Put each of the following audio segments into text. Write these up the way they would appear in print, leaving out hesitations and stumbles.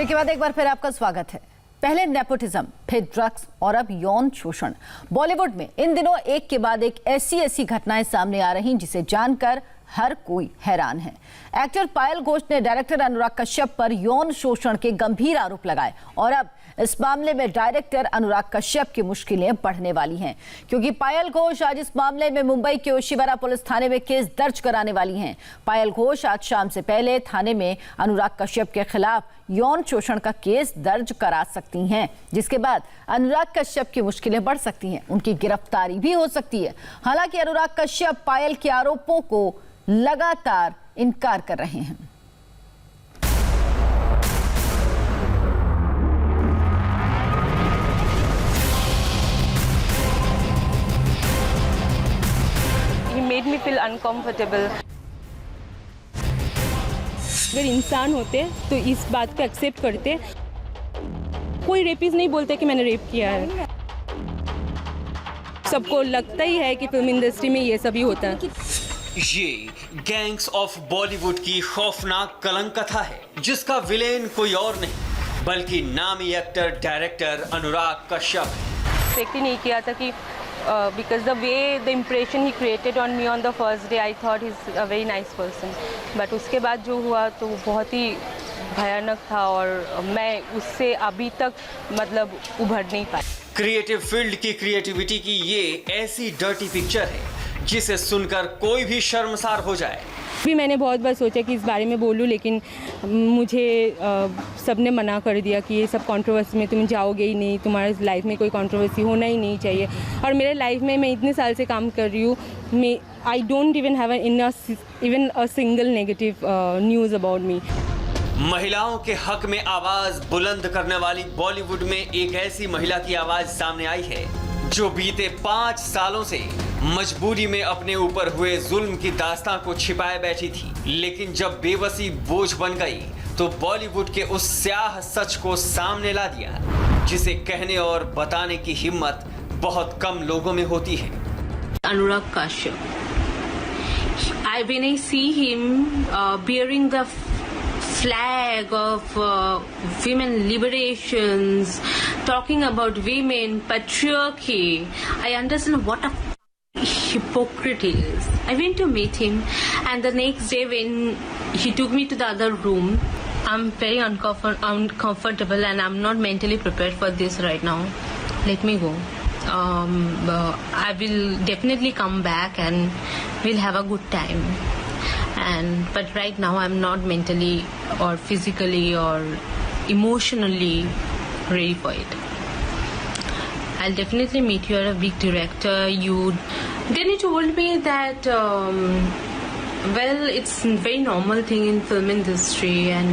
Break के बाद एक बार फिर आपका स्वागत है। पहले नेपोटिज्म, फिर ड्रग्स और अब यौन शोषण। बॉलीवुड में इन दिनों एक के बाद एक ऐसी घटनाएं सामने आ रही जिसे जानकर हर कोई हैरान है। एक्टर पायल घोष ने डायरेक्टर अनुराग कश्यप पर यौन शोषण के गंभीर आरोप लगाए और अब इस मामले में डायरेक्टर अनुराग कश्यप की मुश्किलें बढ़ने वाली हैं, क्योंकि पायल घोष आज इस मामले में मुंबई के ओशिवरा पुलिस थाने में केस दर्ज कराने वाली हैं। पायल घोष आज शाम से पहले थाने में अनुराग कश्यप के खिलाफ यौन शोषण का केस दर्ज करा सकती हैं, जिसके बाद अनुराग कश्यप की मुश्किलें बढ़ सकती हैं, उनकी गिरफ्तारी भी हो सकती है। हालांकि अनुराग कश्यप पायल के आरोपों को लगातार इनकार कर रहे हैं। He made me feel uncomfortable. अगर इंसान होते तो इस बात को एक्सेप्ट करते। कोई रेपिस्ट नहीं बोलते कि मैंने रेप किया है। सबको लगता ही है कि फिल्म इंडस्ट्री में ये सभी होता है। ये गैंग्स ऑफ बॉलीवुड की खौफनाक कलंक कथा है, जिसका विलेन कोई और नहीं बल्कि नामी एक्टर डायरेक्टर अनुराग कश्यप है। एक्सपेक्ट ही नहीं किया था कि because the way the impression he created on me on the first day, I thought he's a very nice person. But उसके बाद जो हुआ तो वो बहुत ही भयानक था और मैं उससे अभी तक मतलब उभर नहीं पाई। क्रिएटिव फील्ड की क्रिएटिविटी की ये ऐसी डर्टी पिक्चर है जिसे सुनकर कोई भी शर्मसार हो जाए। भी मैंने बहुत बार सोचा कि इस बारे में बोलूं, लेकिन मुझे सबने मना कर दिया कि ये सब कंट्रोवर्सी में तुम जाओगे ही नहीं, तुम्हारे लाइफ में कोई कंट्रोवर्सी होना ही नहीं चाहिए। और मेरे लाइफ में मैं इतने साल से काम कर रही हूँ, मैं I don't even have even a single negative news about me. महिलाओं के हक में आवाज बुलंद करने वाली बॉलीवुड में एक ऐसी महिला की आवाज सामने आई है जो बीते 5 सालों से मजबूरी में अपने ऊपर हुए जुल्म की दास्तां को छिपाए बैठी थी, लेकिन जब बेबसी बोझ बन गई तो बॉलीवुड के उस स्याह सच को सामने ला दिया जिसे कहने और बताने की हिम्मत बहुत कम लोगों में होती है। Anurag Kashyap, when I see him bearing the flag of women liberations, talking about women, patriarchy, I understand what a hypocrite he is. I went to meet him, and the next day when he took me to the other room, I'm very uncomfortable and I'm not mentally prepared for this right now. Let me go. I will definitely come back and we'll have a good time. But right now I'm not mentally or physically or emotionally ready for it. I'll definitely meet you. You're a big director. Then he told me that well, it's a very normal thing in film industry, and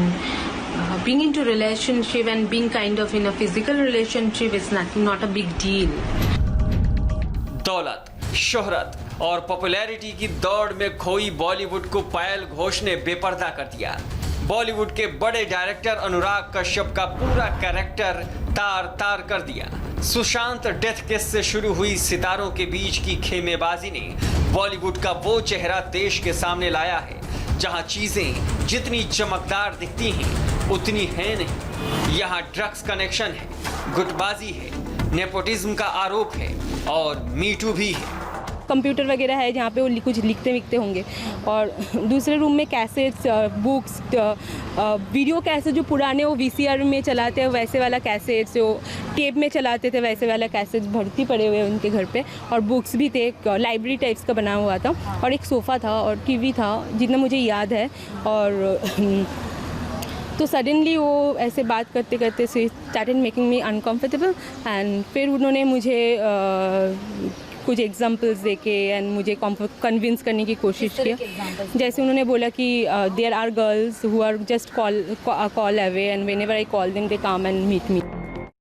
being into relationship and being kind of in a physical relationship is not a big deal. दौलत, शोहरत और popularity की दौड़ में खोई बॉलीवुड को पायल घोष ने बेपर्दा कर दिया। बॉलीवुड के बड़े डायरेक्टर अनुराग कश्यप का पूरा कैरेक्टर तार तार कर दिया। सुशांत डेथ केस से शुरू हुई सितारों के बीच की खेमेबाजी ने बॉलीवुड का वो चेहरा देश के सामने लाया है जहां चीजें जितनी चमकदार दिखती हैं उतनी हैं नहीं। यहाँ ड्रग्स कनेक्शन है, गुटबाजी है, नेपोटिज्म का आरोप है और मीटू भी है। कंप्यूटर वगैरह है जहाँ पे वो कुछ लिखते विखते होंगे, और दूसरे रूम में कैसेट्स, बुक्स, वीडियो कैसेट जो पुराने वो वीसीआर में चलाते हैं वैसे वाला कैसेट्स, जो टेप में चलाते थे वैसे वाला कैसेट्स भर्ती पड़े हुए उनके घर पे, और बुक्स भी थे, लाइब्रेरी टाइप्स का बना हुआ था, और एक सोफ़ा था और टीवी था जितना मुझे याद है। और तो सडनली वो ऐसे बात करते करते started making me uncomfortable, and फिर उन्होंने मुझे कुछ एग्जांपल्स देके एंड मुझे कन्विंस करने की कोशिश की। जैसे उन्होंने बोला कि there are girls who are just call away, and whenever I call them they come and meet me.